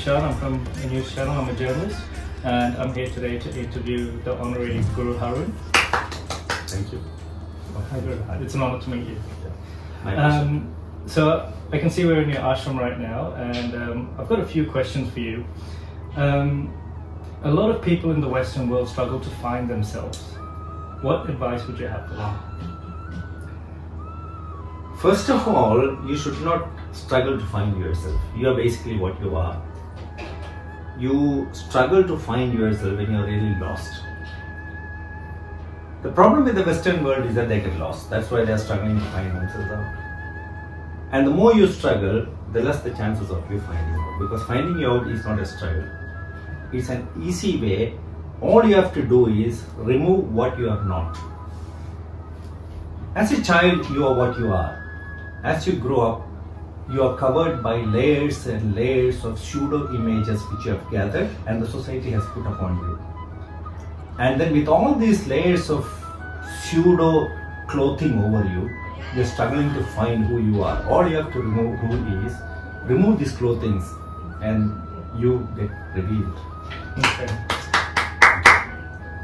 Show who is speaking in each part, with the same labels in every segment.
Speaker 1: Ishan. I'm from a news channel. I'm a journalist, and I'm here today to interview the Honorary Guru Haroon.
Speaker 2: Thank you.
Speaker 1: Hi, Guru. It's an honor to meet you.
Speaker 2: My pleasure.
Speaker 1: So I can see we're in your ashram right now, and I've got a few questions for you. A lot of people in the Western world struggle to find themselves. What advice would you have for them?
Speaker 2: First of all, you should not struggle to find yourself. You are basically what you are. You struggle to find yourself when you are really lost. The problem with the Western world is that they get lost. That's why they are struggling to find themselves out. And the more you struggle, the less the chances of you finding out. Because finding you out is not a struggle. It's an easy way. All you have to do is remove what you are not. As a child, you are what you are. As you grow up, you are covered by layers and layers of pseudo images which you have gathered and the society has put upon you. And then with all these layers of pseudo clothing over you, you're struggling to find who you are. All you have to remove these clothings and you get revealed.
Speaker 1: Okay.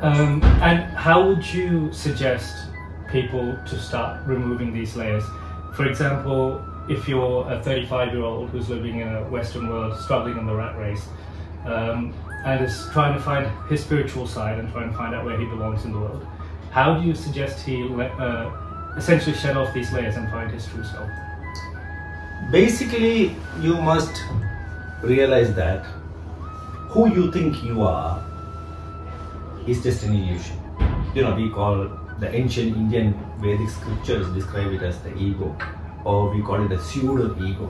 Speaker 1: And how would you suggest people to start removing these layers? For example, if you're a 35-year-old who's living in a Western world, struggling in the rat race, and is trying to find his spiritual side and trying to find out where he belongs in the world, how do you suggest he essentially shed off these layers and find his true self?
Speaker 2: Basically, you must realize that who you think you are is just an illusion. You know, we call the ancient Indian Vedic scriptures describe it as the ego, or we call it a pseudo-ego.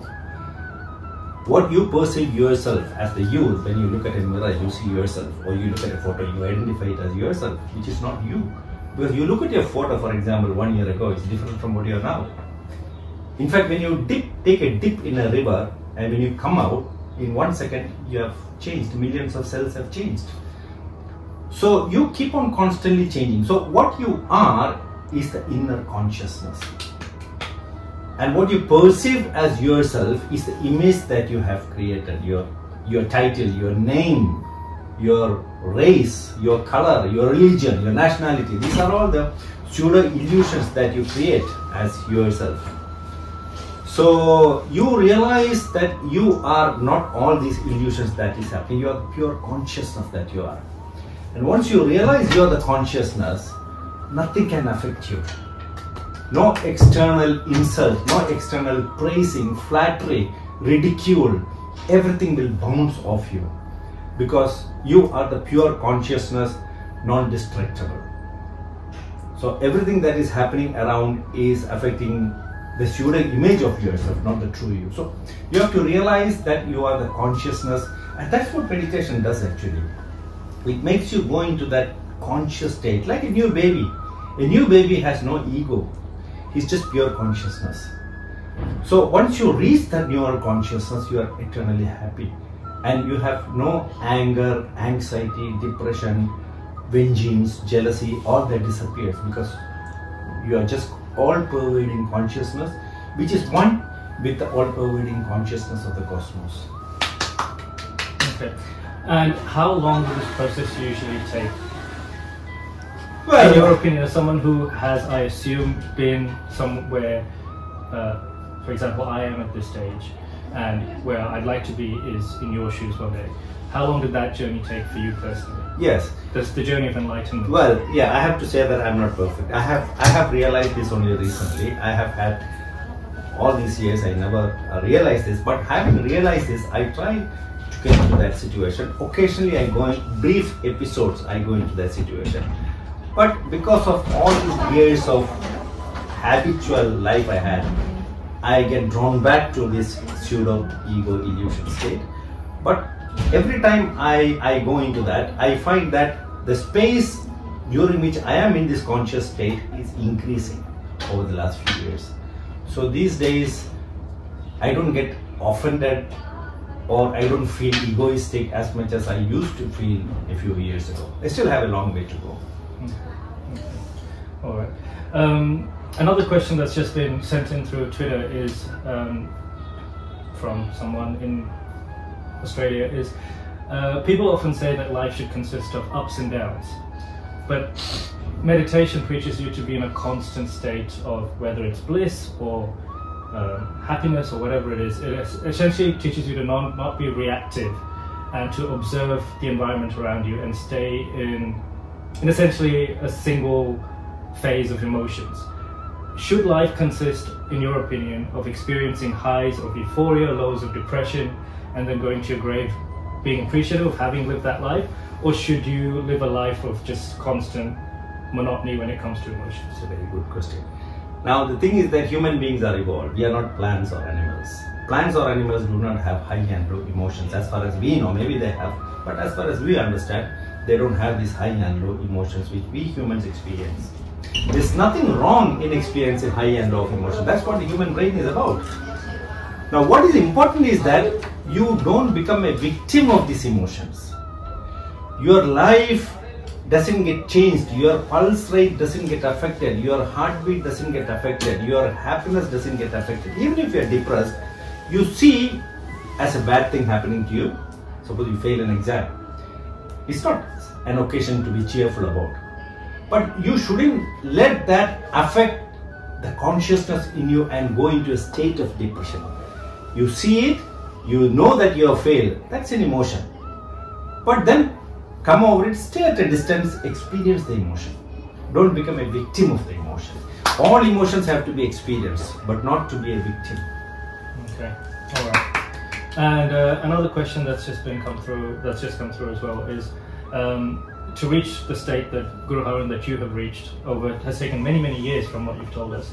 Speaker 2: What you perceive yourself as the you, when you look at a mirror, you see yourself, or you look at a photo, you identify it as yourself, which is not you. Because you look at your photo, for example, 1 year ago, it's different from what you are now. In fact, when you take a dip in a river, and when you come out, in 1 second, you have changed. Millions of cells have changed. So you keep on constantly changing. So what you are is the inner consciousness. And what you perceive as yourself is the image that you have created. Your title, your name, your race, your color, your religion, your nationality. These are all the pseudo illusions that you create as yourself. So you realize that you are not all these illusions that is happening. You are pure consciousness that you are. And once you realize you are the consciousness, nothing can affect you. No external insult, no external praising, flattery, ridicule, everything will bounce off you. Because you are the pure consciousness, non-destructible. So everything that is happening around is affecting the pseudo image of yourself, not the true you. So you have to realize that you are the consciousness, and that's what meditation does actually. It makes you go into that conscious state, like a new baby. A new baby has no ego. He's just pure consciousness. So once you reach that newer consciousness, you are eternally happy. And you have no anger, anxiety, depression, vengeance, jealousy, all that disappears because you are just all-pervading consciousness, which is one with the all-pervading consciousness of the cosmos.
Speaker 1: Okay. And how long does this process usually take?
Speaker 2: Well,
Speaker 1: in your opinion, as someone who has, I assume, been somewhere, for example, I am at this stage, and where I'd like to be is in your shoes one day. How long did that journey take for you personally?
Speaker 2: Yes.
Speaker 1: That's the journey of enlightenment.
Speaker 2: Well, yeah, I have to say that I'm not perfect. I have realized this only recently. I have had all these years, I never realized this, but having realized this, I try to get into that situation. Occasionally I go in brief episodes, I go into that situation. But because of all these years of habitual life I had, I get drawn back to this pseudo-ego illusion state. But every time I go into that, I find that the space during which I am in this conscious state is increasing over the last few years. So these days, I don't get offended or I don't feel egoistic as much as I used to feel a few years ago. I still have a long way to go.
Speaker 1: Okay. All right. Another question that's just been sent in through Twitter is from someone in Australia, is people often say that life should consist of ups and downs, but meditation preaches you to be in a constant state of whether it's bliss or happiness or whatever it is. It essentially teaches you to not be reactive and to observe the environment around you and stay in essentially a single phase of emotions. Should life consist, in your opinion, of experiencing highs of euphoria, lows of depression, and then going to your grave being appreciative of having lived that life? Or should you live a life of just constant monotony when it comes to emotions?
Speaker 2: It's a very good question. Now the thing is that human beings are evolved. We are not plants or animals. Plants or animals do not have high and low emotions as far as we know. Maybe they have, but as far as we understand, they don't have these high and low emotions which we humans experience. There's nothing wrong in experiencing high and low emotions. That's what the human brain is about. Now what is important is that you don't become a victim of these emotions. Your life doesn't get changed, your pulse rate doesn't get affected, your heartbeat doesn't get affected, your happiness doesn't get affected. Even if you're depressed, you see as a bad thing happening to you. Suppose you fail an exam. It's not an occasion to be cheerful about. But you shouldn't let that affect the consciousness in you and go into a state of depression. You see it, you know that you have failed. That's an emotion. But then come over it, stay at a distance, experience the emotion. Don't become a victim of the emotion. All emotions have to be experienced, but not to be a victim.
Speaker 1: Okay, all right. And another question that's just come through as well is to reach the state that Guru Haroon that you have reached has taken many years from what you've told us.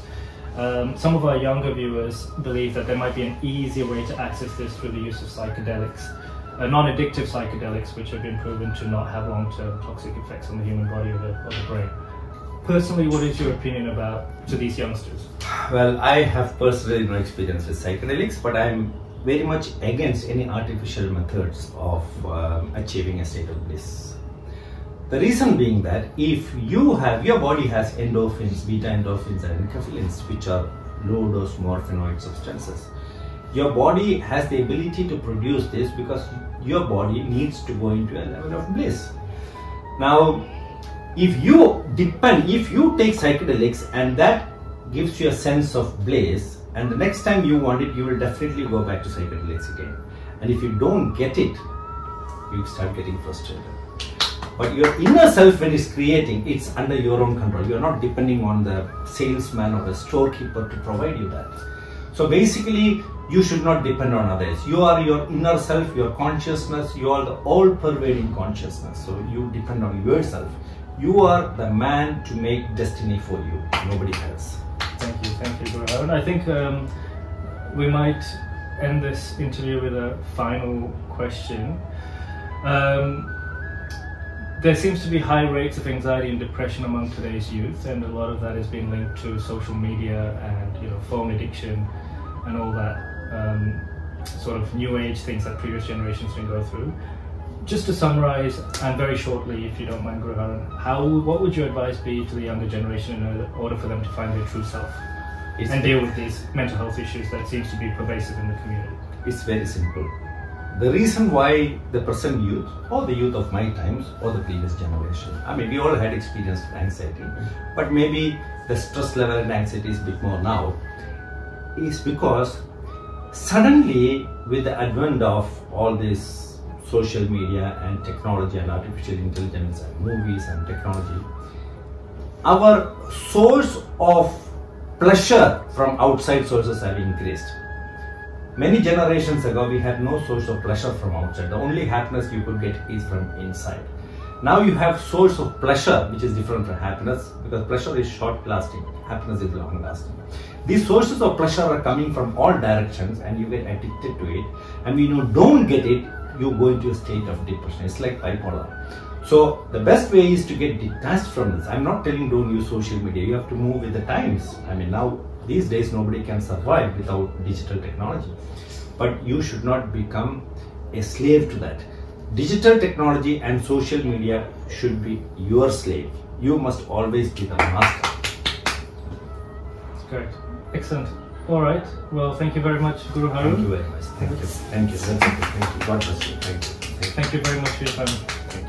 Speaker 1: Some of our younger viewers believe that there might be an easier way to access this through the use of psychedelics. Non-addictive psychedelics, which have been proven to not have long-term toxic effects on the human body or the brain. Personally, what is your opinion to these youngsters?
Speaker 2: Well, I have personally no experience with psychedelics, but I'm very much against any artificial methods of achieving a state of bliss. The reason being that if your body has endorphins, beta endorphins and enkephalins, which are low-dose morphinoid substances. Your body has the ability to produce this because your body needs to go into a level of bliss. Now, if you take psychedelics and that gives you a sense of bliss, and the next time you want it, you will definitely go back to psychedelics again. And if you don't get it, you start getting frustrated. But your inner self, when it's creating, it's under your own control. You're not depending on the salesman or the storekeeper to provide you that. So basically, you should not depend on others. You are your inner self, your consciousness, you are the all-pervading consciousness. So you depend on yourself. You are the man to make destiny for you, nobody else.
Speaker 1: Thank you, Guru Haroon. I think we might end this interview with a final question. There seems to be high rates of anxiety and depression among today's youth, and a lot of that is being linked to social media and phone addiction and all that sort of new age things that previous generations didn't go through. Just to summarize, and very shortly, if you don't mind, Guru Haroon, what would your advice be to the younger generation in order for them to find their true self and deal with these mental health issues that seems to be pervasive in the community?
Speaker 2: It's very simple. The reason why the present youth, or the youth of my times, or the previous generation, I mean, we all had experienced anxiety, but maybe the stress level and anxiety is a bit more now, is because suddenly, with the advent of all this social media and technology and artificial intelligence and movies and technology, our source of pleasure from outside sources have increased. Many generations ago, we had no source of pleasure from outside. The only happiness you could get is from inside. Now you have source of pleasure, which is different from happiness, because pleasure is short-lasting, happiness is long-lasting. These sources of pleasure are coming from all directions, and you get addicted to it. And when you don't get it, you go into a state of depression. It's like bipolar. So the best way is to get detached from this. I'm not telling don't use social media. You have to move with the times. I mean, now these days nobody can survive without digital technology. But you should not become a slave to that. Digital technology and social media should be your slave. You must always be the master.
Speaker 1: That's correct. Excellent. All right. Well, thank you very much, Guru Haroon.
Speaker 2: Thank you very much. Thank you. Thank you. That's okay. Thank you. God bless you. Thank you.
Speaker 1: Thank you very much for your time.
Speaker 2: Thank you.